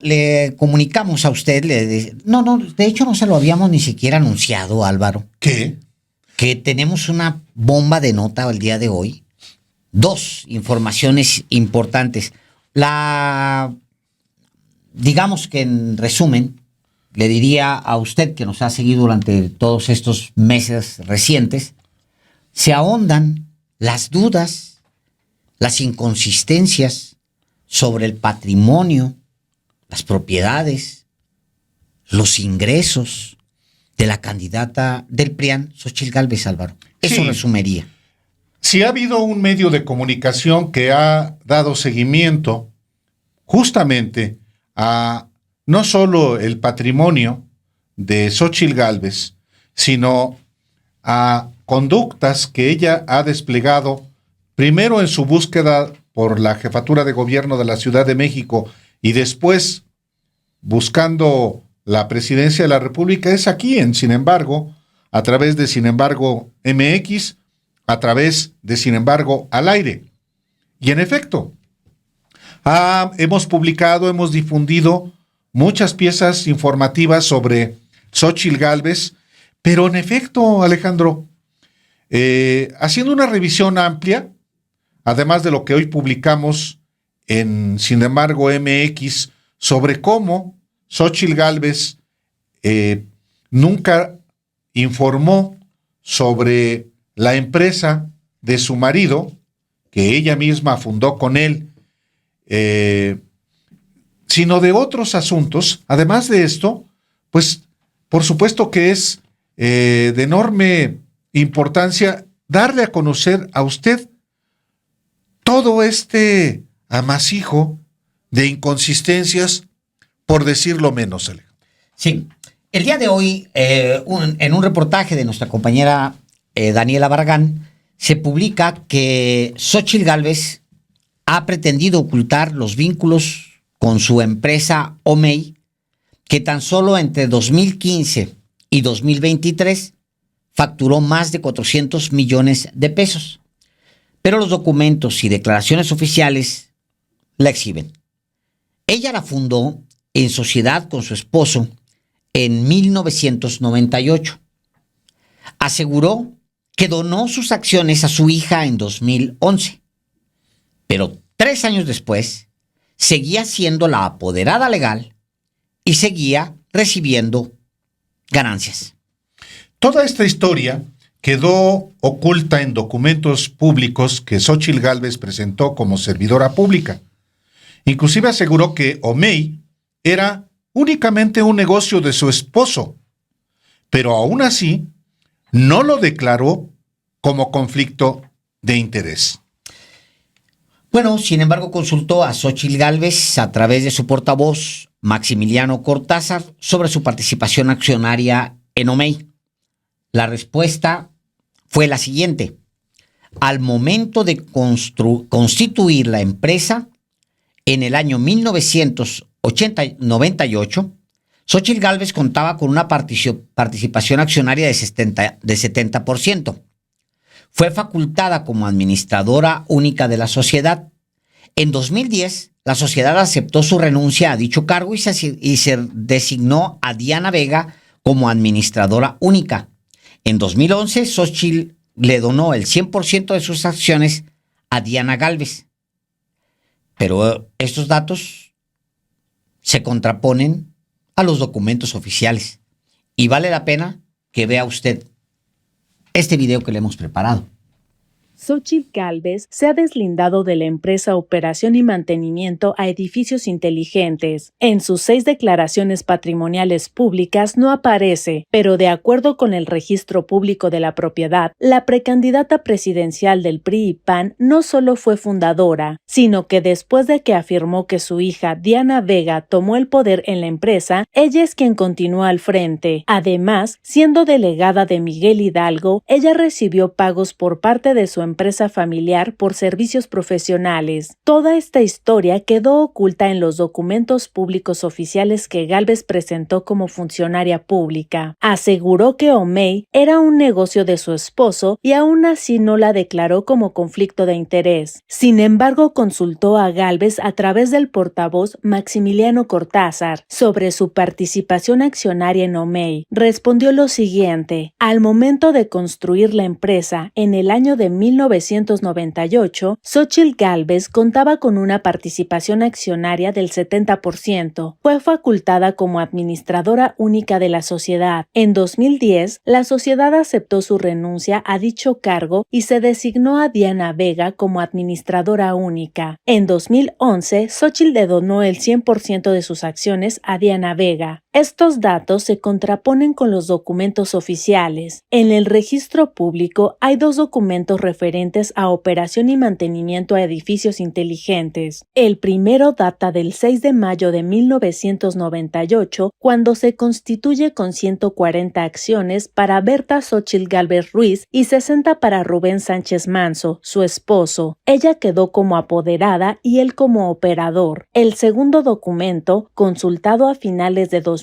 le comunicamos a usted, no, de hecho no se lo habíamos ni siquiera anunciado, Álvaro. ¿Qué? Que tenemos una bomba de nota el día de hoy. 2 informaciones importantes. Digamos que en resumen, le diría a usted que nos ha seguido durante todos estos meses recientes, se ahondan las dudas, las inconsistencias sobre el patrimonio, las propiedades, los ingresos de la candidata del PRIAN, Xóchitl Gálvez, Álvaro. Eso Sí. resumiría. Si ha habido un medio de comunicación que ha dado seguimiento justamente a no solo el patrimonio de Xóchitl Gálvez, sino a conductas que ella ha desplegado primero en su búsqueda por la jefatura de gobierno de la Ciudad de México y después buscando la presidencia de la República, es aquí en Sin Embargo, a través de Sin Embargo MX, a través de Sin Embargo al Aire. Y en efecto, hemos publicado, hemos difundido muchas piezas informativas sobre Xóchitl Gálvez, pero en efecto, Alejandro, haciendo una revisión amplia, además de lo que hoy publicamos en Sin Embargo MX, sobre cómo Xóchitl Gálvez nunca informó sobre la empresa de su marido, que ella misma fundó con él, sino de otros asuntos. Además de esto, pues por supuesto que es de enorme importancia darle a conocer a usted todo este amasijo de inconsistencias, por decirlo menos, Alejandro. Sí, el día de hoy, en un reportaje de nuestra compañera Daniela Barragán, se publica que Xóchitl Gálvez ha pretendido ocultar los vínculos con su empresa OMEI, que tan solo entre 2015 y 2023 facturó más de 400 millones de pesos. Pero los documentos y declaraciones oficiales la exhiben. Ella la fundó en sociedad con su esposo en 1998. Aseguró que donó sus acciones a su hija en 2011. Pero 3 años después, seguía siendo la apoderada legal y seguía recibiendo ganancias. Toda esta historia quedó oculta en documentos públicos que Xóchitl Gálvez presentó como servidora pública. Inclusive aseguró que OMEI era únicamente un negocio de su esposo, pero aún así no lo declaró como conflicto de interés. Bueno, sin embargo, consultó a Xóchitl Gálvez a través de su portavoz, Maximiliano Cortázar, sobre su participación accionaria en OMEI. La respuesta fue la siguiente. Al momento de constituir la empresa, en el año 1998, Xóchitl Gálvez contaba con una participación accionaria de 70%. Fue facultada como administradora única de la sociedad. En 2010, la sociedad aceptó su renuncia a dicho cargo y se designó a Diana Vega como administradora única. En 2011, Xóchitl le donó el 100% de sus acciones a Diana Gálvez. Pero estos datos se contraponen a los documentos oficiales. Y vale la pena que vea usted este video que le hemos preparado. Xóchitl Gálvez se ha deslindado de la empresa Operación y Mantenimiento a Edificios Inteligentes. En sus 6 declaraciones patrimoniales públicas no aparece, pero de acuerdo con el registro público de la propiedad, la precandidata presidencial del PRI y PAN no solo fue fundadora, sino que después de que afirmó que su hija Diana Vega tomó el poder en la empresa, ella es quien continúa al frente. Además, siendo delegada de Miguel Hidalgo, ella recibió pagos por parte de su empresa familiar por servicios profesionales. Toda esta historia quedó oculta en los documentos públicos oficiales que Gálvez presentó como funcionaria pública. Aseguró que O'Mey era un negocio de su esposo y aún así no la declaró como conflicto de interés. Sin embargo, consultó a Gálvez a través del portavoz Maximiliano Cortázar sobre su participación accionaria en O'Mey. Respondió lo siguiente: al momento de construir la empresa, en el año de 1998, Xóchitl Gálvez contaba con una participación accionaria del 70%. Fue facultada como administradora única de la sociedad. En 2010, la sociedad aceptó su renuncia a dicho cargo y se designó a Diana Vega como administradora única. En 2011, Xóchitl le donó el 100% de sus acciones a Diana Vega. Estos datos se contraponen con los documentos oficiales. En el registro público hay dos documentos referentes a operación y mantenimiento a edificios inteligentes. El primero data del 6 de mayo de 1998, cuando se constituye con 140 acciones para Berta Xóchitl Gálvez Ruiz y 60 para Rubén Sánchez Manso, su esposo. Ella quedó como apoderada y él como operador. El segundo documento, consultado a finales de 2023,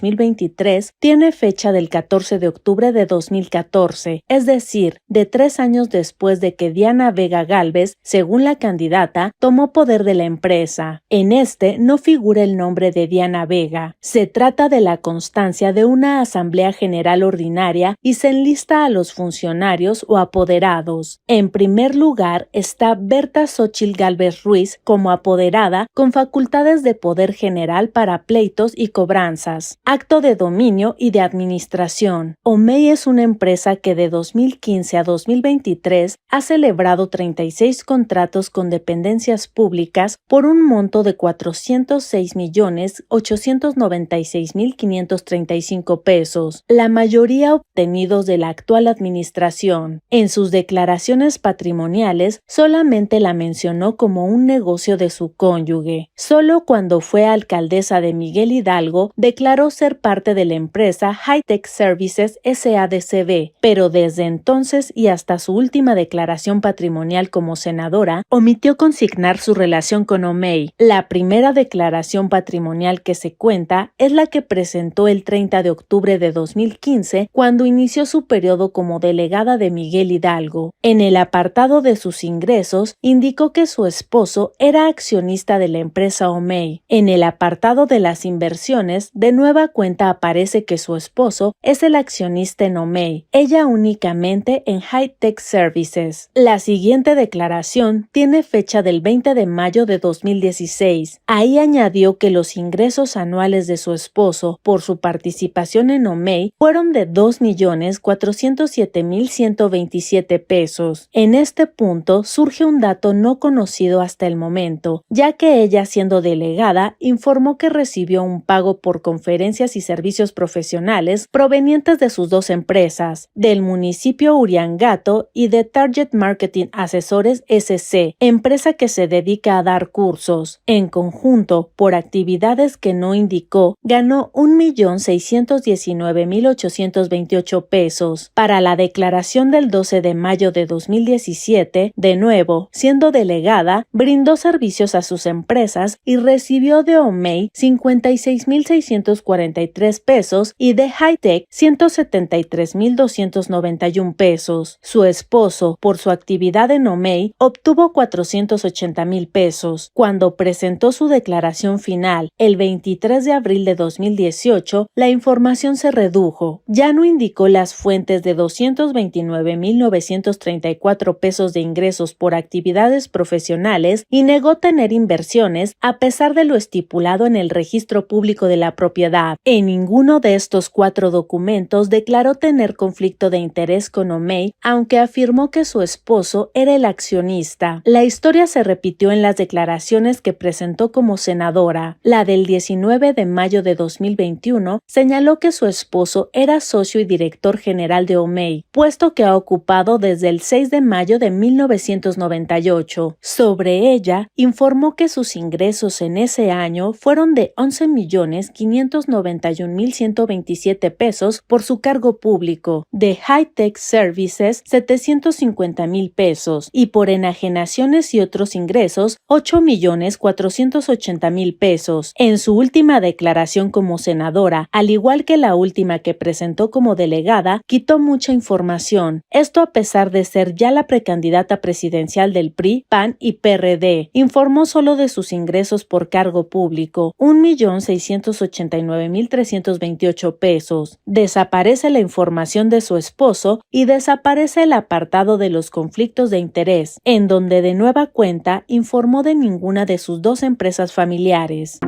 tiene fecha del 14 de octubre de 2014, es decir, de 3 años después de que Diana Vega Gálvez, según la candidata, tomó poder de la empresa. En este no figura el nombre de Diana Vega. Se trata de la constancia de una asamblea general ordinaria y se enlista a los funcionarios o apoderados. En primer lugar está Berta Xóchitl Gálvez Ruiz como apoderada con facultades de poder general para pleitos y cobranzas, acto de dominio y de administración. O'Mey es una empresa que de 2015 a 2023 ha celebrado 36 contratos con dependencias públicas por un monto de 406.896.535 pesos, la mayoría obtenidos de la actual administración. En sus declaraciones patrimoniales solamente la mencionó como un negocio de su cónyuge. Solo cuando fue alcaldesa de Miguel Hidalgo declaró ser parte de la empresa High-Tech Services SADCB, pero desde entonces y hasta su última declaración patrimonial como senadora, omitió consignar su relación con O'Mey. La primera declaración patrimonial que se cuenta es la que presentó el 30 de octubre de 2015, cuando inició su periodo como delegada de Miguel Hidalgo. En el apartado de sus ingresos, indicó que su esposo era accionista de la empresa O'Mey. En el apartado de las inversiones, de nueva cuenta aparece que su esposo es el accionista en O'Mey, ella únicamente en High-Tech Services. La siguiente declaración tiene fecha del 20 de mayo de 2016. Ahí añadió que los ingresos anuales de su esposo por su participación en O'Mey fueron de 2.407.127 pesos. En este punto surge un dato no conocido hasta el momento, ya que ella, siendo delegada, informó que recibió un pago por conferencias y servicios profesionales provenientes de sus dos empresas, del municipio Uriangato y de Target Marketing Asesores SC, empresa que se dedica a dar cursos. En conjunto, por actividades que no indicó, ganó 1.619.828 pesos. Para la declaración del 12 de mayo de 2017, de nuevo, siendo delegada, brindó servicios a sus empresas y recibió de O'Mey 56.643 pesos y de High-Tech 173.291 pesos. Su esposo, por su actividad en O'Mey, obtuvo 480.000 pesos. Cuando presentó su declaración final el 23 de abril de 2018, la información se redujo. Ya no indicó las fuentes de 229.934 pesos de ingresos por actividades profesionales y negó tener inversiones a pesar de lo estipulado en el registro público de la propiedad. En ninguno de estos 4 documentos declaró tener conflicto de interés con O'Mey, aunque afirmó que su esposo era el accionista. La historia se repitió en las declaraciones que presentó como senadora. La del 19 de mayo de 2021 señaló que su esposo era socio y director general de O'Mey, puesto que ha ocupado desde el 6 de mayo de 1998. Sobre ella, informó que sus ingresos en ese año fueron de 11.590.000 691,127 pesos por su cargo público, de High Tech Services 750,000 pesos y por enajenaciones y otros ingresos 8,480,000 pesos. En su última declaración como senadora, al igual que la última que presentó como delegada, quitó mucha información. Esto a pesar de ser ya la precandidata presidencial del PRI, PAN y PRD. Informó solo de sus ingresos por cargo público, 1,689,328 pesos. Desaparece la información de su esposo y desaparece el apartado de los conflictos de interés, en donde de nueva cuenta informó de ninguna de sus 2 empresas familiares.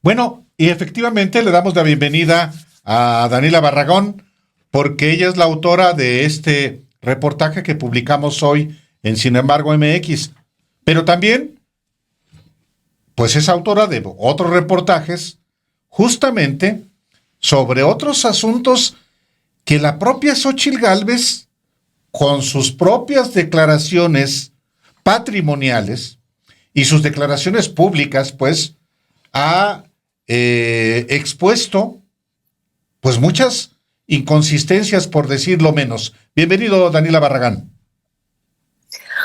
Bueno, y efectivamente le damos la bienvenida a Daniela Barragán, porque ella es la autora de este reportaje que publicamos hoy en Sin embargo MX, pero también pues es autora de otros reportajes justamente sobre otros asuntos que la propia Xóchitl Gálvez, con sus propias declaraciones patrimoniales y sus declaraciones públicas, pues ha expuesto pues muchas inconsistencias, por decirlo menos. Bienvenido, Daniela Barragán.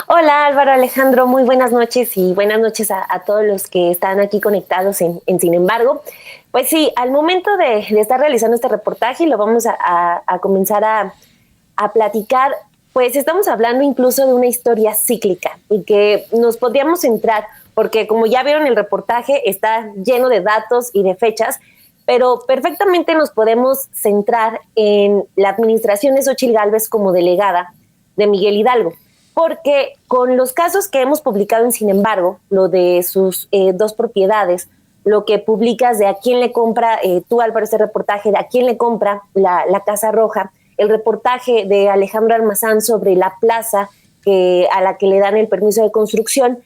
Hola Álvaro, Alejandro, muy buenas noches y buenas noches a todos los que están aquí conectados en Sin embargo. Pues sí, al momento de estar realizando este reportaje, lo vamos a comenzar a platicar, pues estamos hablando incluso de una historia cíclica y que nos podríamos centrar, porque como ya vieron el reportaje está lleno de datos y de fechas, pero perfectamente nos podemos centrar en la administración de Xóchitl Gálvez como delegada de Miguel Hidalgo, porque con los casos que hemos publicado en Sin embargo, lo de sus 2 propiedades, lo que publicas de a quién le compra, tú Álvaro, este reportaje de a quién le compra la Casa Roja, el reportaje de Alejandro Almazán sobre la plaza a la que le dan el permiso de construcción.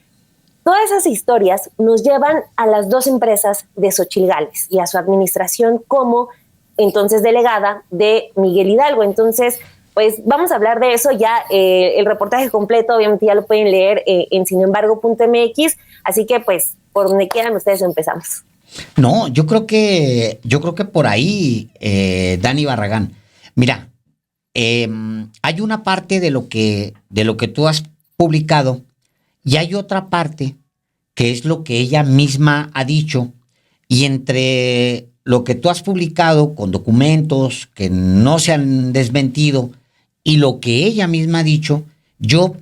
Todas esas historias nos llevan a las 2 empresas de Xóchitl Gálvez y a su administración como entonces delegada de Miguel Hidalgo. Entonces, pues vamos a hablar de eso ya. El reportaje completo obviamente ya lo pueden leer en sinembargo.mx, así que pues por donde quieran ustedes empezamos. No, yo creo que por ahí, Dani Barragán. Mira, hay una parte de lo que tú has publicado y hay otra parte que es lo que ella misma ha dicho, y entre lo que tú has publicado con documentos que no se han desmentido y lo que ella misma ha dicho, yo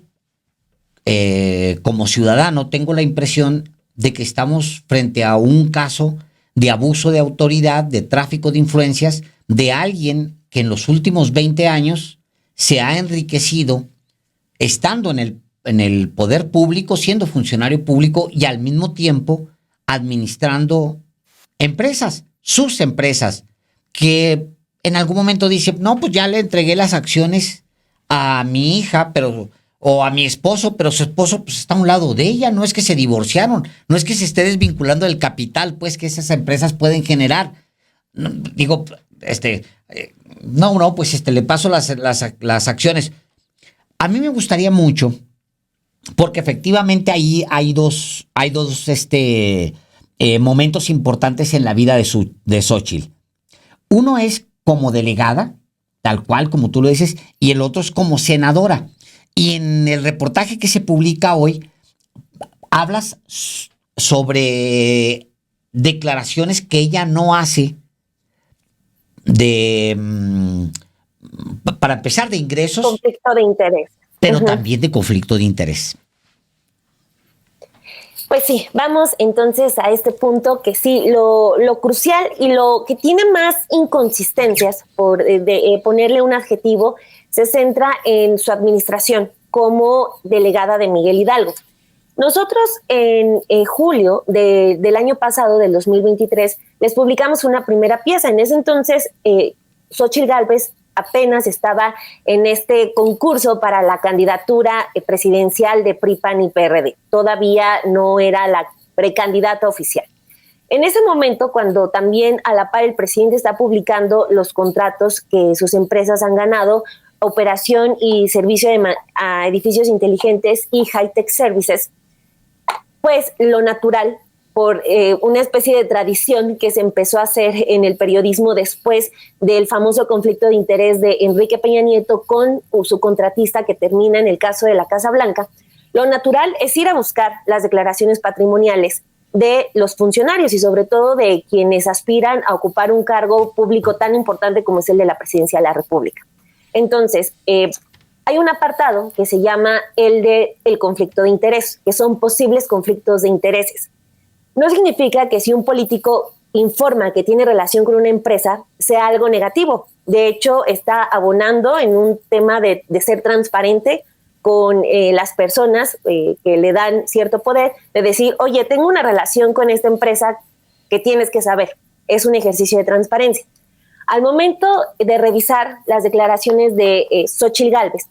como ciudadano tengo la impresión de que estamos frente a un caso de abuso de autoridad, de tráfico de influencias, de alguien que en los últimos 20 años se ha enriquecido estando en el poder público, siendo funcionario público y al mismo tiempo administrando empresas, sus empresas, que en algún momento dice, no, pues ya le entregué las acciones a mi hija, o a mi esposo, pero su esposo pues está a un lado de ella, no es que se divorciaron, no es que se esté desvinculando del capital, pues que esas empresas pueden generar. No, digo, pues le paso las acciones. A mí me gustaría mucho, porque efectivamente ahí hay dos momentos importantes en la vida de Xóchitl. Uno es como delegada, tal cual como tú lo dices, y el otro es como senadora. Y en el reportaje que se publica hoy, hablas sobre declaraciones que ella no hace para empezar, de ingresos. Conflicto de interés. Pero también de conflicto de interés. Pues sí, vamos entonces a este punto que sí, lo crucial y lo que tiene más inconsistencias, por ponerle un adjetivo, se centra en su administración como delegada de Miguel Hidalgo. Nosotros en julio del año pasado, del 2023, les publicamos una primera pieza. En ese entonces, Xóchitl Gálvez apenas estaba en este concurso para la candidatura presidencial de PRI, PAN y PRD. Todavía no era la precandidata oficial. En ese momento, cuando también a la par el presidente está publicando los contratos que sus empresas han ganado operación y servicio a edificios inteligentes y high-tech services, pues lo natural, por una especie de tradición que se empezó a hacer en el periodismo después del famoso conflicto de interés de Enrique Peña Nieto con su contratista que termina en el caso de la Casa Blanca, lo natural es ir a buscar las declaraciones patrimoniales de los funcionarios y sobre todo de quienes aspiran a ocupar un cargo público tan importante como es el de la Presidencia de la República. Entonces, hay un apartado que se llama el de el conflicto de interés, que son posibles conflictos de intereses. No significa que si un político informa que tiene relación con una empresa sea algo negativo. De hecho, está abonando en un tema de ser transparente con las personas que le dan cierto poder, de decir, oye, tengo una relación con esta empresa que tienes que saber. Es un ejercicio de transparencia. Al momento de revisar las declaraciones de Xóchitl Gálvez,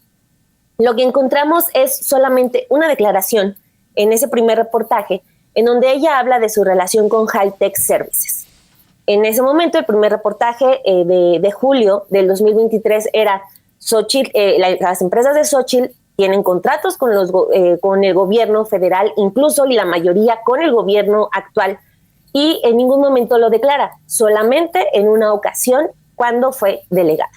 lo que encontramos es solamente una declaración en ese primer reportaje en donde ella habla de su relación con High-Tech Services. En ese momento, el primer reportaje de julio del 2023 era Xóchitl, las empresas de Xóchitl tienen contratos con el gobierno federal, incluso y la mayoría con el gobierno actual, y en ningún momento lo declara, solamente en una ocasión cuando fue delegada.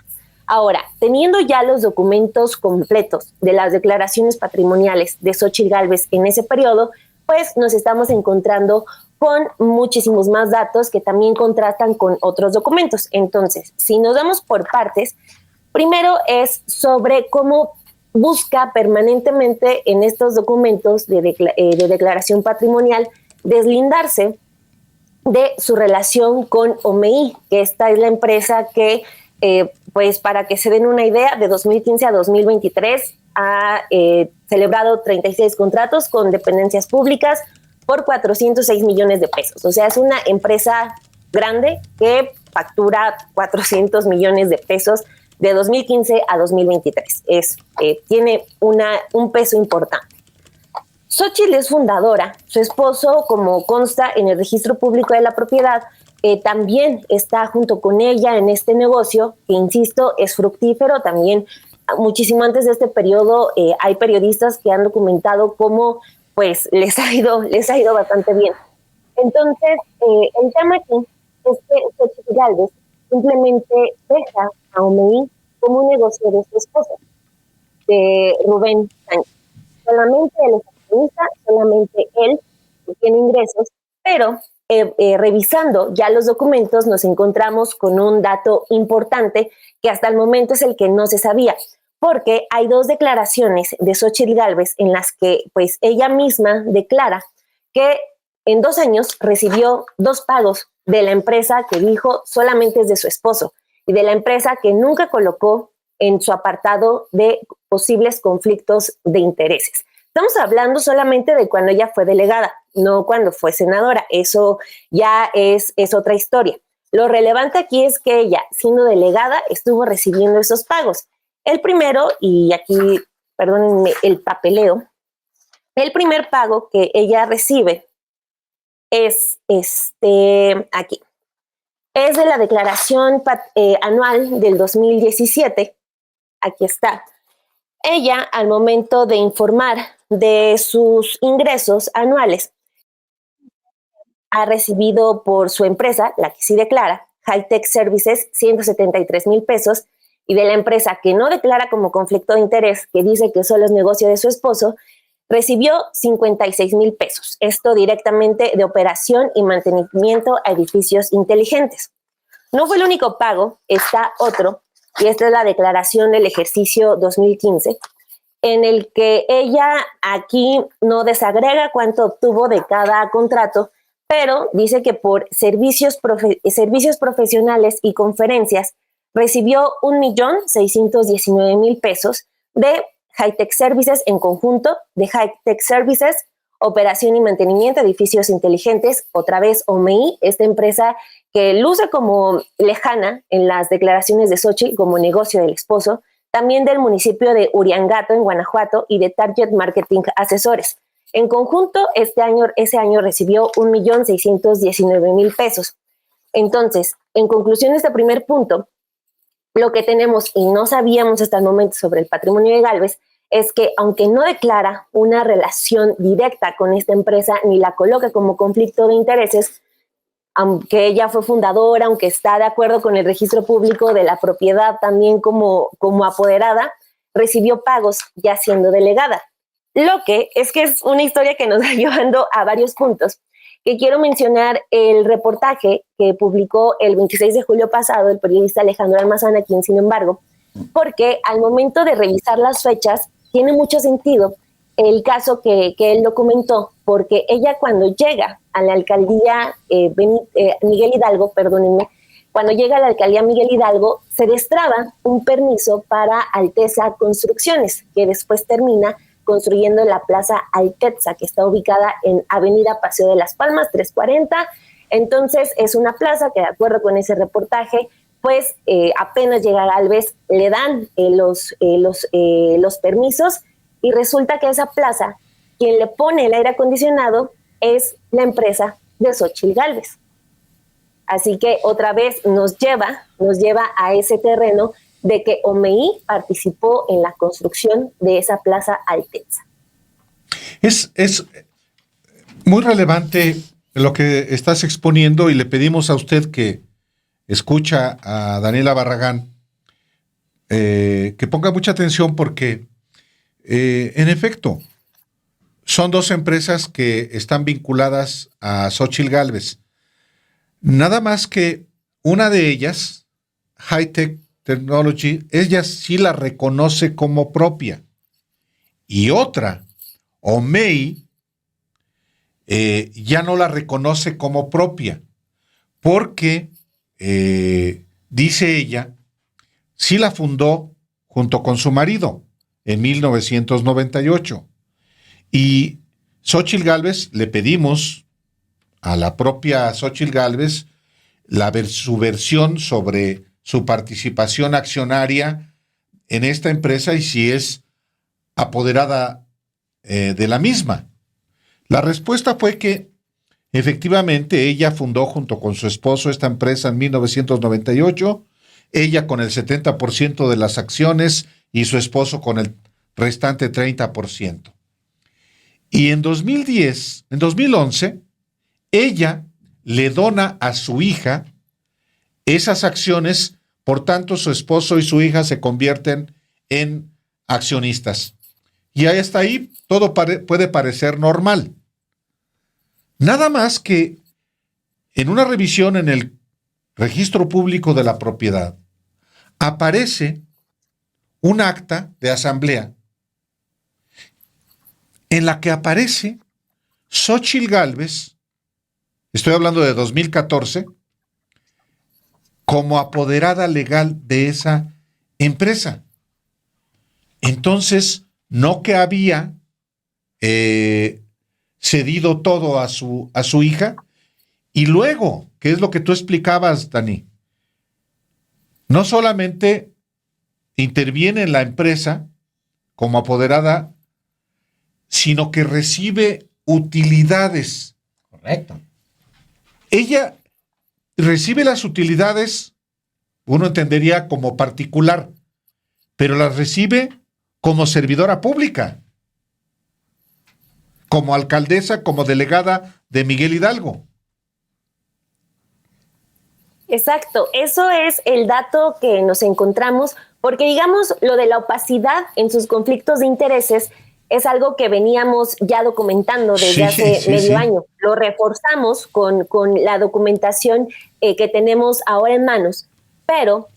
Ahora, teniendo ya los documentos completos de las declaraciones patrimoniales de Xóchitl Gálvez en ese periodo, pues nos estamos encontrando con muchísimos más datos que también contrastan con otros documentos. Entonces, si nos damos por partes, primero es sobre cómo busca permanentemente en estos documentos de declaración patrimonial deslindarse de su relación con OMEI, que esta es la empresa que, pues para que se den una idea, de 2015 a 2023 ha celebrado 36 contratos con dependencias públicas por 406 millones de pesos. O sea, es una empresa grande que factura 400 millones de pesos de 2015 a 2023. Tiene un peso importante. Xóchitl es fundadora. Su esposo, como consta en el registro público de la propiedad, también está junto con ella en este negocio, que insisto, es fructífero. También muchísimo antes de este periodo hay periodistas que han documentado cómo pues les ha ido bastante bien. Entonces, el tema aquí es que Xóchitl Gálvez simplemente deja a OMEI como un negocio de su esposa, de Rubén Sánchez. Solamente él es accionista, solamente él tiene ingresos, pero revisando ya los documentos nos encontramos con un dato importante que hasta el momento es el que no se sabía, porque hay dos declaraciones de Xóchitl Gálvez en las que pues ella misma declara que en 2 años recibió 2 pagos de la empresa que dijo solamente es de su esposo y de la empresa que nunca colocó en su apartado de posibles conflictos de intereses. Estamos hablando solamente de cuando ella fue delegada, no cuando fue senadora. Eso ya es otra historia. Lo relevante aquí es que ella, siendo delegada, estuvo recibiendo esos pagos. El primero, y aquí, perdónenme el papeleo, el primer pago que ella recibe es aquí. Es de la declaración anual del 2017. Aquí está. Ella, al momento de informar de sus ingresos anuales, ha recibido por su empresa, la que sí declara, High-Tech Services, 173,000 pesos, y de la empresa que no declara como conflicto de interés, que dice que solo es negocio de su esposo, recibió 56,000 pesos. Esto directamente de operación y mantenimiento a edificios inteligentes. No fue el único pago, está otro, y esta es la declaración del ejercicio 2015, en el que ella aquí no desagrega cuánto obtuvo de cada contrato, pero dice que por servicios profesionales y conferencias recibió 1,619,000 pesos de High-Tech Services en conjunto, de High-Tech Services, operación y mantenimiento de edificios inteligentes, otra vez OMEI, esta empresa que luce como lejana en las declaraciones de Xóchitl como negocio del esposo, también del municipio de Uriangato, en Guanajuato, y de Target Marketing Asesores. En conjunto, ese año recibió 1,619,000 pesos. Entonces, en conclusión de este primer punto, lo que tenemos y no sabíamos hasta el momento sobre el patrimonio de Gálvez es que aunque no declara una relación directa con esta empresa ni la coloca como conflicto de intereses, aunque ella fue fundadora, aunque está de acuerdo con el registro público de la propiedad también como apoderada, recibió pagos ya siendo delegada. Lo que es una historia que nos va llevando a varios puntos, que quiero mencionar el reportaje que publicó el 26 de julio pasado el periodista Alejandro Almazán aquí en Sin Embargo, porque al momento de revisar las fechas tiene mucho sentido el caso que él documentó, porque ella cuando llega a la alcaldía Miguel Hidalgo, perdónenme, cuando llega a la alcaldía Miguel Hidalgo, se destraba un permiso para Alteza Construcciones, que después termina construyendo la Plaza Alteza, que está ubicada en Avenida Paseo de las Palmas, 340. Entonces, es una plaza que, de acuerdo con ese reportaje, pues apenas llega Gálvez, le dan los permisos y resulta que esa plaza, quien le pone el aire acondicionado es la empresa de Xóchitl Gálvez. Así que otra vez nos lleva a ese terreno de que OMEI participó en la construcción de esa Plaza Alteza. Es muy relevante lo que estás exponiendo y le pedimos a usted que escucha a Daniela Barragán que ponga mucha atención porque en efecto son dos empresas que están vinculadas a Xóchitl Gálvez. Nada más que una de ellas, Hightech Technology, ella sí la reconoce como propia. Y otra, OMEI, ya no la reconoce como propia. Porque, dice ella, sí la fundó junto con su marido en 1998. Y Xóchitl Gálvez, le pedimos a la propia Xóchitl Gálvez su versión sobre su participación accionaria en esta empresa y si es apoderada de la misma. La respuesta fue que efectivamente ella fundó junto con su esposo esta empresa en 1998, ella con el 70% de las acciones y su esposo con el restante 30%. Y en 2011, ella le dona a su hija esas acciones, por tanto su esposo y su hija se convierten en accionistas. Y ahí hasta ahí todo puede parecer normal. Nada más que en una revisión en el registro público de la propiedad aparece un acta de asamblea en la que aparece Xóchitl Gálvez, estoy hablando de 2014, como apoderada legal de esa empresa. Entonces, no que había cedido todo a su hija, y luego, ¿qué es lo que tú explicabas, Dani? No solamente interviene en la empresa como apoderada, sino que recibe utilidades. Correcto. Ella recibe las utilidades, uno entendería como particular, pero las recibe como servidora pública, como alcaldesa, como delegada de Miguel Hidalgo. Exacto, eso es el dato que nos encontramos, porque digamos lo de la opacidad en sus conflictos de intereses es algo que veníamos ya documentando desde hace medio año. Lo reforzamos con la documentación que tenemos ahora en manos, pero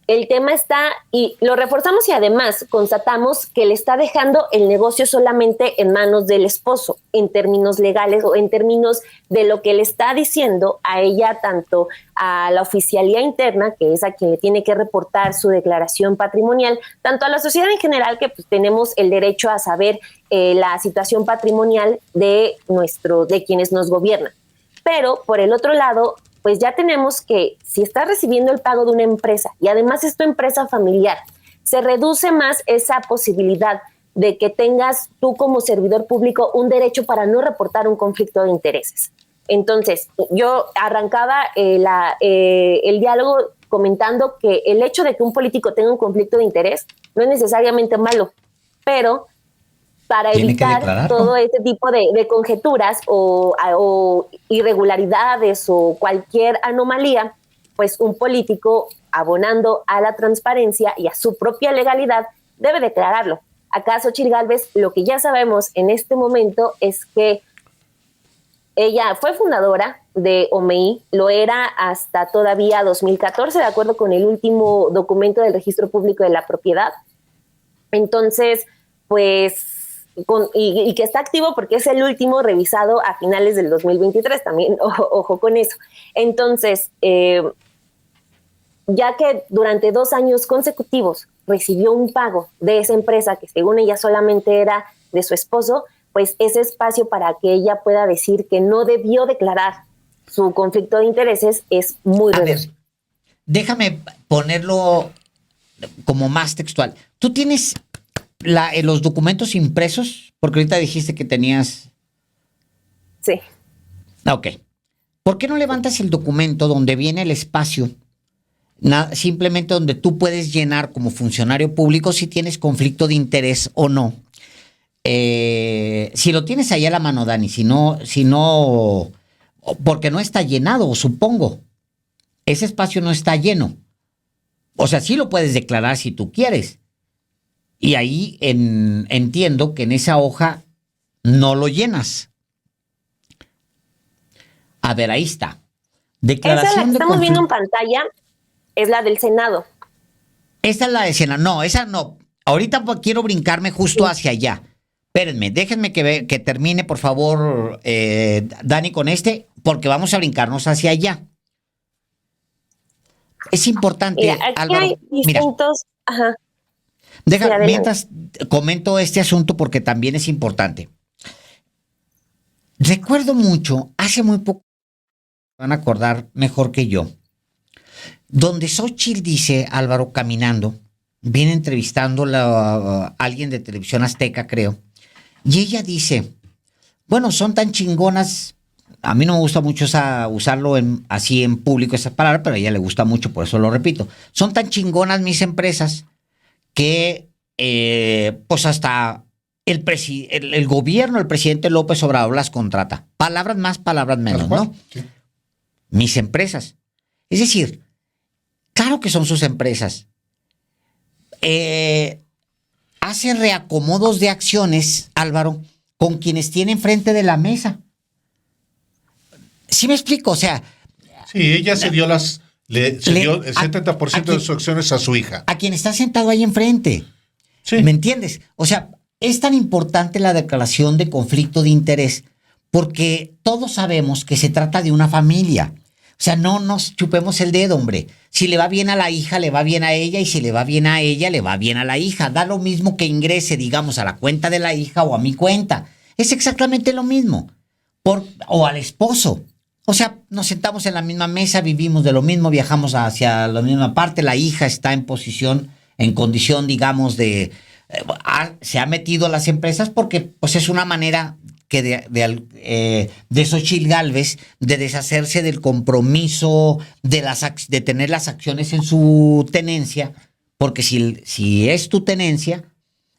el tema está, y lo reforzamos y además constatamos que le está dejando el negocio solamente en manos del esposo, en términos legales o en términos de lo que le está diciendo a ella, tanto a la oficialía interna, que es a quien le tiene que reportar su declaración patrimonial, tanto a la sociedad en general, que pues, tenemos el derecho a saber la situación patrimonial de quienes nos gobiernan. Pero, por el otro lado, pues ya tenemos que si estás recibiendo el pago de una empresa y además es tu empresa familiar, se reduce más esa posibilidad de que tengas tú como servidor público un derecho para no reportar un conflicto de intereses. Entonces, yo arrancaba el diálogo comentando que el hecho de que un político tenga un conflicto de interés no es necesariamente malo, pero para evitar todo este tipo de conjeturas o irregularidades o cualquier anomalía, pues un político, abonando a la transparencia y a su propia legalidad, debe declararlo. Acá Xóchitl Gálvez, lo que ya sabemos en este momento es que ella fue fundadora de OMEI, lo era hasta todavía 2014, de acuerdo con el último documento del Registro Público de la Propiedad. Entonces, pues, y que está activo porque es el último revisado a finales del 2023, también, ojo con eso. Entonces, ya que durante 2 años consecutivos recibió un pago de esa empresa que según ella solamente era de su esposo, pues ese espacio para que ella pueda decir que no debió declarar su conflicto de intereses es muy reducido. Déjame ponerlo como más textual. ¿Tú tienes los documentos impresos? Porque ahorita dijiste que tenías... Sí. Ok. ¿Por qué no levantas el documento donde viene el espacio? Simplemente donde tú puedes llenar como funcionario público si tienes conflicto de interés o no. Si lo tienes ahí a la mano, Dani, si no, porque no está llenado, supongo. Ese espacio no está lleno. O sea, sí lo puedes declarar si tú quieres. Y ahí entiendo que en esa hoja no lo llenas. A ver, ahí está. Declaración esa la que de estamos viendo en pantalla es la del Senado. Esta es la de Senado. No, esa no. Ahorita quiero brincarme justo hacia allá. Espérenme, déjenme que termine, por favor, Dani, con porque vamos a brincarnos hacia allá. Es importante, mira, aquí Álvaro. Hay distintos... Ajá. Mientras comento este asunto porque también es importante. Recuerdo mucho, hace muy poco, van a acordar mejor que yo, donde Xóchitl dice, Álvaro, caminando, viene entrevistando a alguien de Televisión Azteca, creo, y ella dice, bueno, son tan chingonas, a mí no me gusta mucho usarlo así en público esa palabra, pero a ella le gusta mucho, por eso lo repito, son tan chingonas mis empresas que pues hasta el gobierno, el presidente López Obrador las contrata. Palabras más, palabras menos, ¿no? Sí. Mis empresas. Es decir, claro que son sus empresas. Hace reacomodos de acciones, Álvaro, con quienes tienen frente de la mesa. ¿Sí me explico? O sea... Sí, ella se dio dio el 70% de sus acciones a su hija. A quien está sentado ahí enfrente. Sí. ¿Me entiendes? O sea, es tan importante la declaración de conflicto de interés porque todos sabemos que se trata de una familia. O sea, no nos chupemos el dedo, hombre. Si le va bien a la hija, le va bien a ella, y si le va bien a ella, le va bien a la hija. Da lo mismo que ingrese, digamos, a la cuenta de la hija o a mi cuenta. Es exactamente lo mismo. O al esposo. O sea, nos sentamos en la misma mesa, vivimos de lo mismo, viajamos hacia la misma parte. La hija está en condición, digamos, se ha metido a las empresas porque pues es una manera que de Xóchitl Gálvez de deshacerse del compromiso de tener las acciones en su tenencia, porque si es tu tenencia,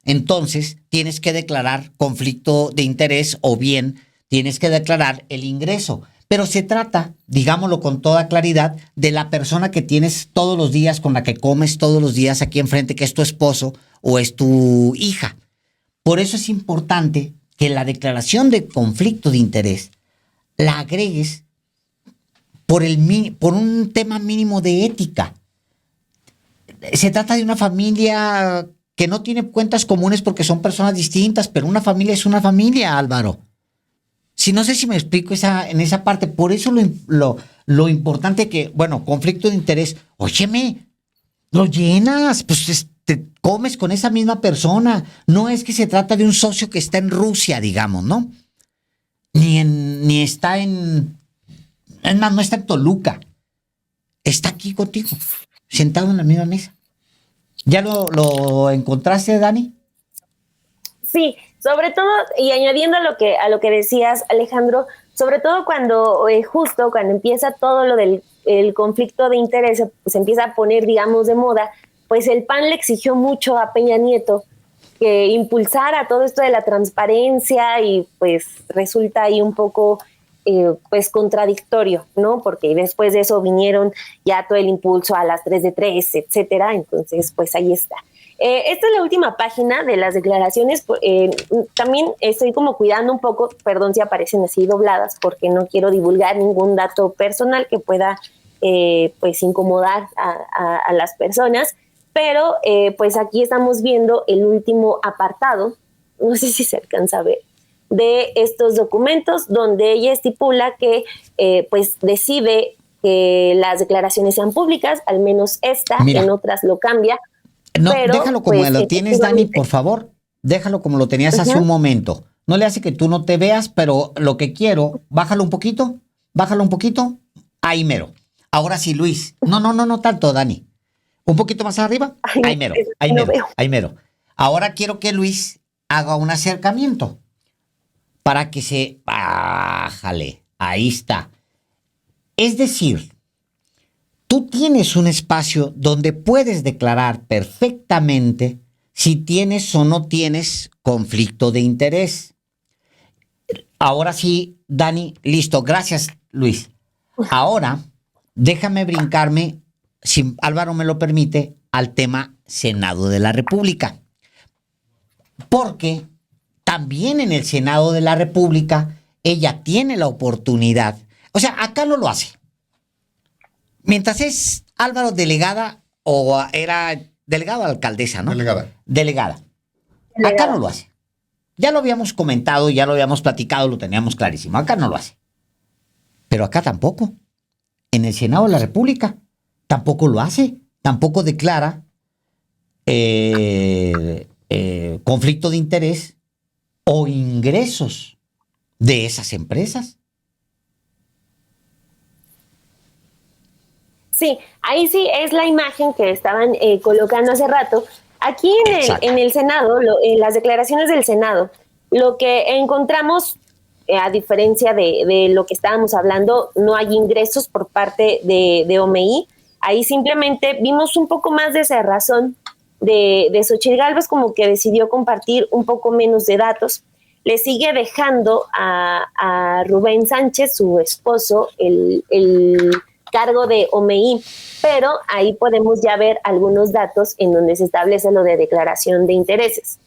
entonces tienes que declarar conflicto de interés o bien tienes que declarar el ingreso. Pero se trata, digámoslo con toda claridad, de la persona que tienes todos los días, con la que comes todos los días aquí enfrente, que es tu esposo o es tu hija. Por eso es importante que la declaración de conflicto de interés la agregues por un tema mínimo de ética. Se trata de una familia que no tiene cuentas comunes porque son personas distintas, pero una familia es una familia, Álvaro. Si no sé si me explico en esa parte, por eso lo importante que, bueno, conflicto de interés, óyeme, lo llenas, pues te comes con esa misma persona. No es que se trata de un socio que está en Rusia, digamos, ¿no? Ni está es más, no está en Toluca. Está aquí contigo, sentado en la misma mesa. ¿Ya lo encontraste, Dani? Sí, sobre todo, y añadiendo a lo que decías, Alejandro, sobre todo cuando justo cuando empieza todo lo del el conflicto de interés se empieza a poner, digamos, de moda, pues el PAN le exigió mucho a Peña Nieto que impulsara todo esto de la transparencia y pues resulta ahí un poco pues contradictorio, ¿no? Porque después de eso vinieron ya todo el impulso a las 3 de 3, etcétera. Entonces, pues ahí está. Esta es la última página de las declaraciones. También estoy como cuidando un poco, perdón si aparecen así dobladas, porque no quiero divulgar ningún dato personal que pueda pues incomodar a las personas. Pero pues aquí estamos viendo el último apartado, no sé si se alcanza a ver, de estos documentos donde ella estipula que pues decide que las declaraciones sean públicas, al menos esta, Mira, en otras lo cambia. no, Pero, déjalo como pues, lo tienes, Dani, por favor. Déjalo como lo tenías hace un momento. No le hace que tú no te veas, pero lo que quiero, bájalo un poquito, ahí mero. Ahora sí, Luis. No tanto, Dani. Un poquito más arriba, Ay, ahí mero, no veo. ahí mero. Ahora quiero que Luis haga un acercamiento para que se... Bájale, ahí está. Es decir, tú tienes un espacio donde puedes declarar perfectamente si tienes o no tienes conflicto de interés. Ahora sí, Dani, listo. Gracias, Luis. Ahora, déjame brincarme, si Álvaro me lo permite, al tema Senado de la República. Porque también en el Senado de la República ella tiene la oportunidad. O sea, acá no lo hace. Mientras es Álvaro delegada o era delegada o alcaldesa, ¿no? Delegada. Acá no lo hace. Ya lo habíamos comentado, ya lo habíamos platicado, lo teníamos clarísimo. Acá no lo hace. Pero acá tampoco. En el Senado de la República tampoco lo hace. Tampoco declara conflicto de interés o ingresos de esas empresas. Sí, ahí sí es la imagen que estaban colocando hace rato. Aquí en el Senado, en las declaraciones del Senado, lo que encontramos, a diferencia de lo que estábamos hablando, no hay ingresos por parte de OMI. Ahí simplemente vimos un poco más de cerrazón de Xochitl Gálvez, como que decidió compartir un poco menos de datos. Le sigue dejando a Rubén Sánchez, su esposo, el cargo de OMI, pero ahí podemos ya ver algunos datos en donde se establece lo de declaración de intereses.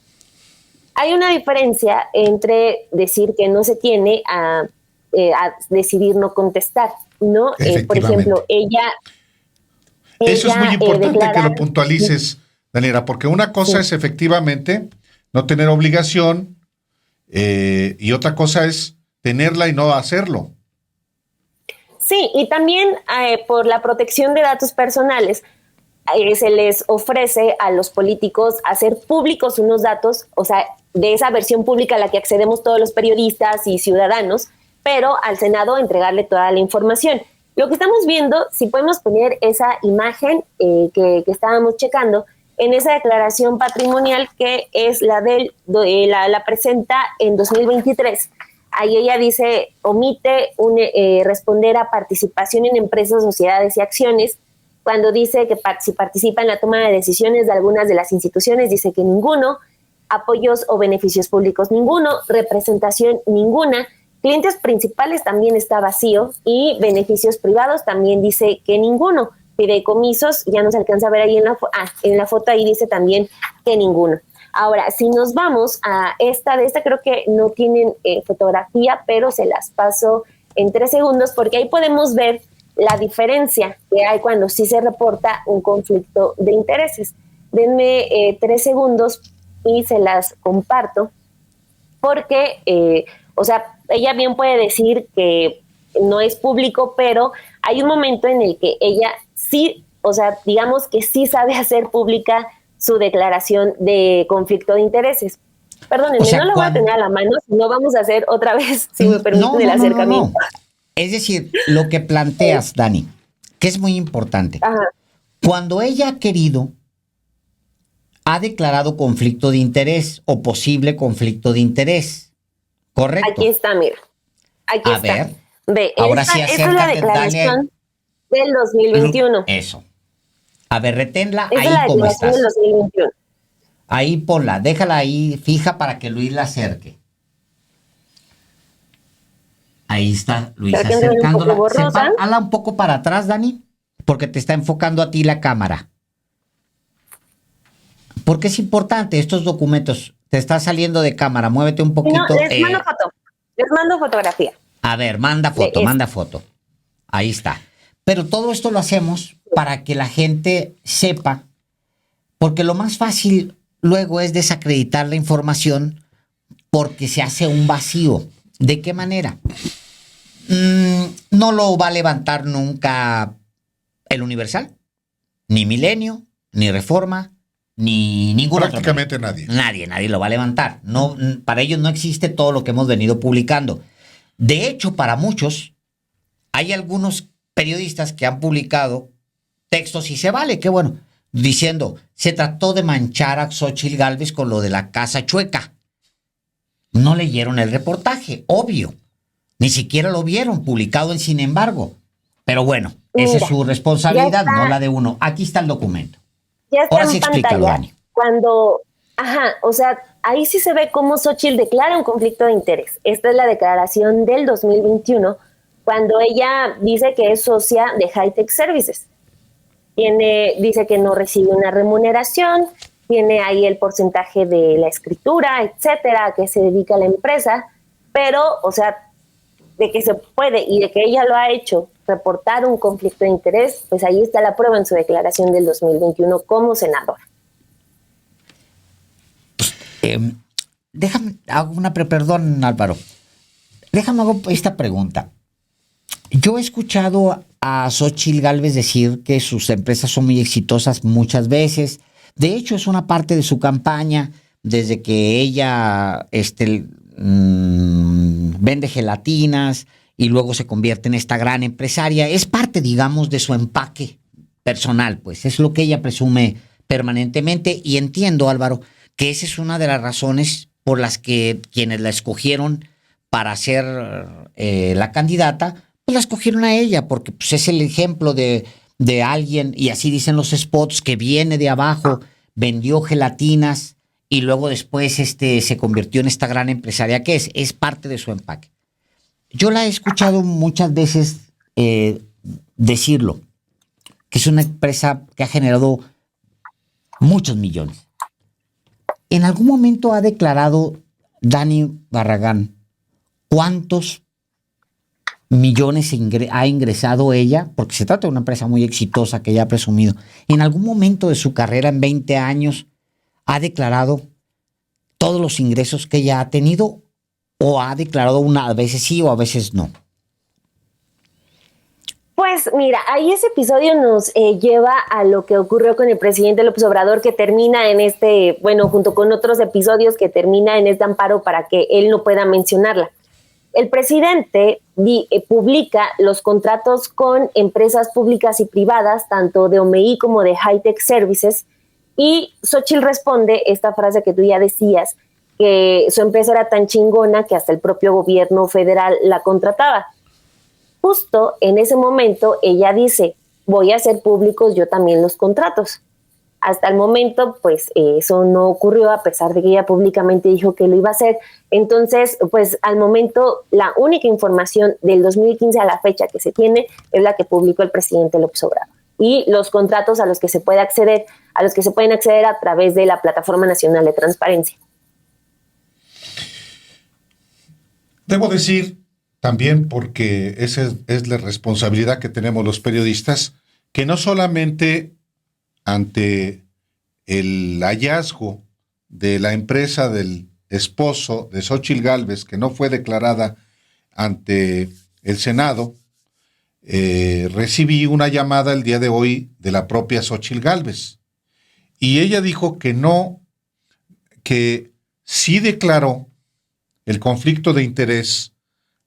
Hay una diferencia entre decir que no se tiene a decidir no contestar, ¿no? Por ejemplo, ella eso es muy importante declarar, que lo puntualices, Daniela, porque una cosa es efectivamente no tener obligación y otra cosa es tenerla y no hacerlo. Sí, y también por la protección de datos personales se les ofrece a los políticos hacer públicos unos datos, o sea, de esa versión pública a la que accedemos todos los periodistas y ciudadanos, pero al Senado entregarle toda la información. Lo que estamos viendo, si podemos poner esa imagen que estábamos checando, en esa declaración patrimonial que es la la presenta en 2023. Ahí ella dice, omite responder a participación en empresas, sociedades y acciones. Cuando dice que si participa en la toma de decisiones de algunas de las instituciones, dice que ninguno. Apoyos o beneficios públicos, ninguno. Representación, ninguna. Clientes principales también está vacío y beneficios privados también dice que ninguno. Fideicomisos, ya no se alcanza a ver ahí en la foto, ahí dice también que ninguno. Ahora, si nos vamos a esta creo que no tienen fotografía, pero se las paso en 3 segundos porque ahí podemos ver la diferencia que hay cuando sí se reporta un conflicto de intereses. Denme 3 segundos y se las comparto porque, o sea, ella bien puede decir que no es público, pero hay un momento en el que ella sí, o sea, digamos que sí sabe hacer pública su declaración de conflicto de intereses. Perdónenme, o sea, no lo voy a tener a la mano, no vamos a hacer otra vez, si me permiten, el acercamiento. No. Es decir, lo que planteas, Dani, que es muy importante. Ajá. Cuando ella ha querido, ha declarado conflicto de interés o posible conflicto de interés. ¿Correcto? Aquí está, mira. Aquí está. Ver. Ve, ahora sí, esta es la declaración. del 2021. Eso. A ver, reténla Es de ahí la como declaración estás. del 2021. Ahí ponla, déjala ahí fija para que Luis la acerque. Ahí está Luis Creo que anda un poco acercándola. borrosa. Hala un poco para atrás, Dani, porque te está enfocando a ti la cámara. Porque es importante estos documentos. Te está saliendo de cámara, muévete un Si no, poquito. les mando foto. Les mando fotografía. A ver, manda foto. Ahí está. Pero todo esto lo hacemos para que la gente sepa, porque lo más fácil luego es desacreditar la información porque se hace un vacío. ¿De qué manera? No lo va a levantar nunca el Universal, ni Milenio, ni Reforma, ni ningún otro. Prácticamente nadie. Nadie lo va a levantar. No, para ellos no existe todo lo que hemos venido publicando. De hecho, para muchos, hay algunos periodistas que han publicado textos y se vale, qué bueno, diciendo, se trató de manchar a Xóchitl Gálvez con lo de la casa chueca. No leyeron el reportaje, obvio. Ni siquiera lo vieron publicado en Sin embargo. Pero bueno, esa es su responsabilidad, no la de uno. Aquí está el documento. Ya está Ahora en sí explícalo, pantalla. Dani. Cuando, o sea, ahí sí se ve cómo Xóchitl declara un conflicto de interés. Esta es la declaración del 2021, cuando ella dice que es socia de Hightech Services. Dice que no recibe una remuneración, tiene ahí el porcentaje de la escritura, etcétera, a que se dedica la empresa, pero, o sea, de que se puede y de que ella lo ha hecho reportar un conflicto de interés, pues ahí está la prueba en su declaración del 2021 como senadora. Déjame, perdón, Álvaro. Déjame hago esta pregunta. Yo he escuchado a Xóchitl Gálvez decir que sus empresas son muy exitosas muchas veces. De hecho, es una parte de su campaña desde que ella vende gelatinas y luego se convierte en esta gran empresaria. Es parte, digamos, de su empaque personal, pues. Es lo que ella presume permanentemente. Y entiendo, Álvaro, que esa es una de las razones por las que quienes la escogieron para ser la candidata, pues la escogieron a ella, porque pues, es el ejemplo de alguien, y así dicen los spots, que viene de abajo, vendió gelatinas y luego después se convirtió en esta gran empresaria que es parte de su empaque. Yo la he escuchado muchas veces decirlo, que es una empresa que ha generado muchos millones. ¿En algún momento ha declarado Dani Barragán cuántos millones ha ingresado ella? Porque se trata de una empresa muy exitosa que ella ha presumido. ¿En algún momento de su carrera en 20 años ha declarado todos los ingresos que ella ha tenido? ¿O ha declarado a veces sí o a veces no? Pues mira, ahí ese episodio nos lleva a lo que ocurrió con el presidente López Obrador, que termina en junto con otros episodios, que termina en este amparo para que él no pueda mencionarla. El presidente publica los contratos con empresas públicas y privadas, tanto de OMEI como de Hightech Services, y Xóchitl responde esta frase que tú ya decías, que su empresa era tan chingona que hasta el propio gobierno federal la contrataba. Justo en ese momento ella dice, voy a hacer públicos yo también los contratos. Hasta el momento, pues eso no ocurrió, a pesar de que ella públicamente dijo que lo iba a hacer. Entonces, pues al momento, la única información del 2015 a la fecha que se tiene es la que publicó el presidente López Obrador. Y los contratos a los que se puede acceder, a los que se pueden acceder a través de la Plataforma Nacional de Transparencia. Debo decir también, porque esa es la responsabilidad que tenemos los periodistas, que no solamente ante el hallazgo de la empresa del esposo de Xóchitl Gálvez, que no fue declarada ante el Senado, recibí una llamada el día de hoy de la propia Xóchitl Gálvez. Y ella dijo que sí declaró el conflicto de interés,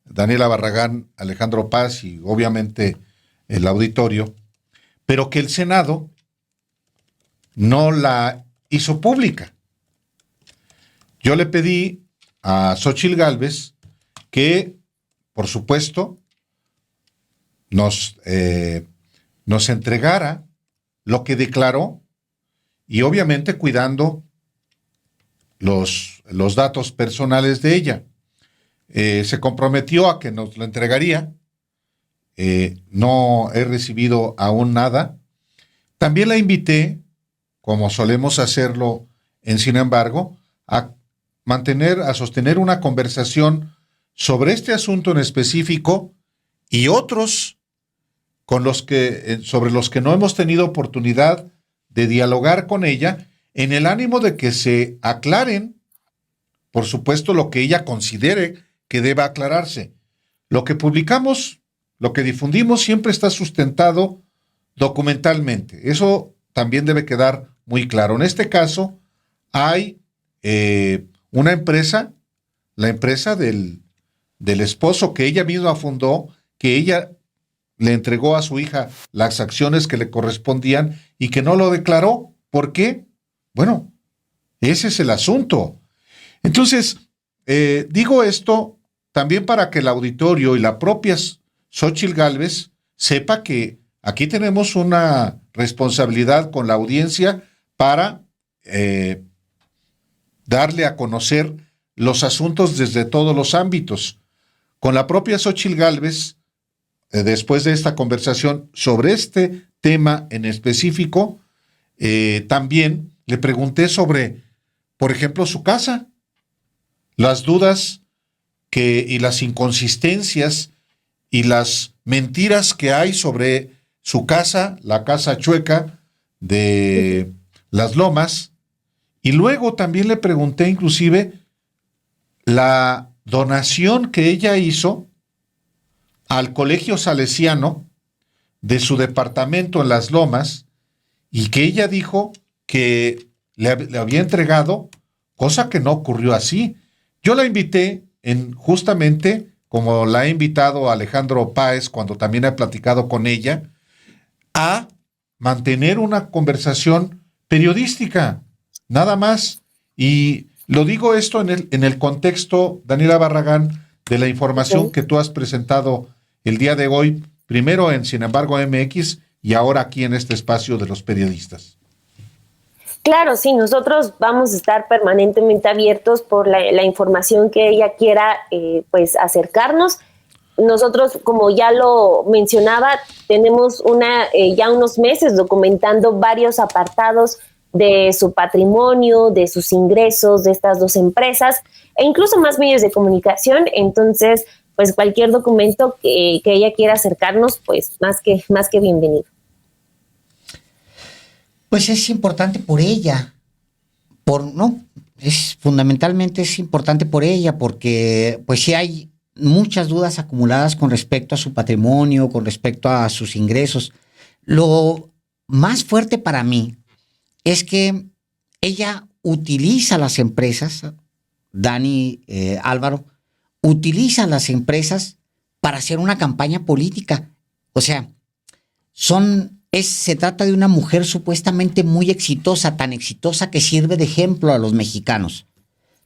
Daniela Barragán, Alejandro Paz y obviamente el auditorio, pero que el Senado no la hizo pública. Yo le pedí a Xóchitl Gálvez que, por supuesto, nos nos entregara lo que declaró y obviamente cuidando los datos personales de ella. Se comprometió a que nos lo entregaría. No he recibido aún nada. También la invité, como solemos hacerlo en Sin embargo, a sostener una conversación sobre este asunto en específico y otros sobre los que no hemos tenido oportunidad de dialogar con ella, en el ánimo de que se aclaren, por supuesto, lo que ella considere que deba aclararse. Lo que publicamos, lo que difundimos, siempre está sustentado documentalmente. Eso también debe quedar muy claro. En este caso, hay una empresa, la empresa del esposo que ella misma fundó, que ella le entregó a su hija las acciones que le correspondían y que no lo declaró. ¿Por qué? Bueno, ese es el asunto. Entonces, digo esto también para que el auditorio y la propia Xóchitl Gálvez sepa que aquí tenemos una responsabilidad con la audiencia para darle a conocer los asuntos desde todos los ámbitos. Con la propia Xóchitl Gálvez, después de esta conversación sobre este tema en específico, también le pregunté sobre, por ejemplo, su casa, las dudas y las inconsistencias y las mentiras que hay sobre su casa, la casa chueca de Las Lomas. Y luego también le pregunté inclusive la donación que ella hizo al Colegio Salesiano de su departamento en Las Lomas y que ella dijo que le había entregado, cosa que no ocurrió así. Yo la invité justamente, como la he invitado a Alejandro Páez cuando también he platicado con ella, a mantener una conversación periodística, nada más. Y lo digo esto en el contexto, Daniela Barragán, de la información que tú has presentado el día de hoy, primero en Sin embargo MX y ahora aquí en este espacio de los periodistas. Claro, sí, nosotros vamos a estar permanentemente abiertos por la información que ella quiera pues acercarnos. Nosotros, como ya lo mencionaba, tenemos ya unos meses documentando varios apartados de su patrimonio, de sus ingresos de estas dos empresas e incluso más medios de comunicación. Entonces, pues cualquier documento que ella quiera acercarnos, pues más que bienvenido. Pues es importante por ella, fundamentalmente es importante por ella, porque pues sí hay muchas dudas acumuladas con respecto a su patrimonio, con respecto a sus ingresos. Lo más fuerte para mí es que ella utiliza las empresas, Dani, Álvaro, utiliza las empresas para hacer una campaña política. O sea, se trata de una mujer supuestamente muy exitosa, tan exitosa que sirve de ejemplo a los mexicanos.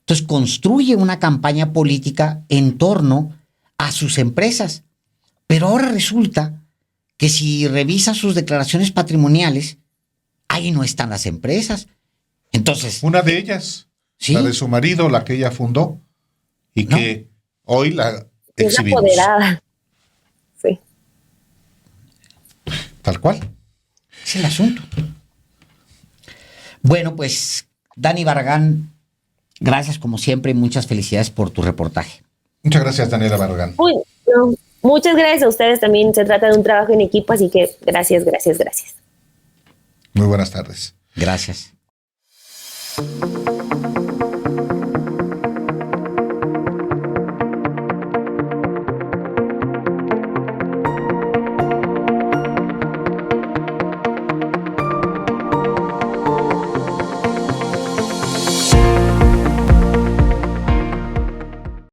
Entonces construye una campaña política en torno a sus empresas. Pero ahora resulta que si revisa sus declaraciones patrimoniales, ahí no están las empresas. Entonces, una de ellas, ¿sí? La de su marido, la que ella fundó, y que hoy la exhibimos. Es apoderada. Sí. Tal cual. Es el asunto. Bueno, pues, Dani Barragán, gracias como siempre y muchas felicidades por tu reportaje. Muchas gracias, Daniela Barragán. Muchas gracias a ustedes también. Se trata de un trabajo en equipo, así que gracias. Muy buenas tardes. Gracias.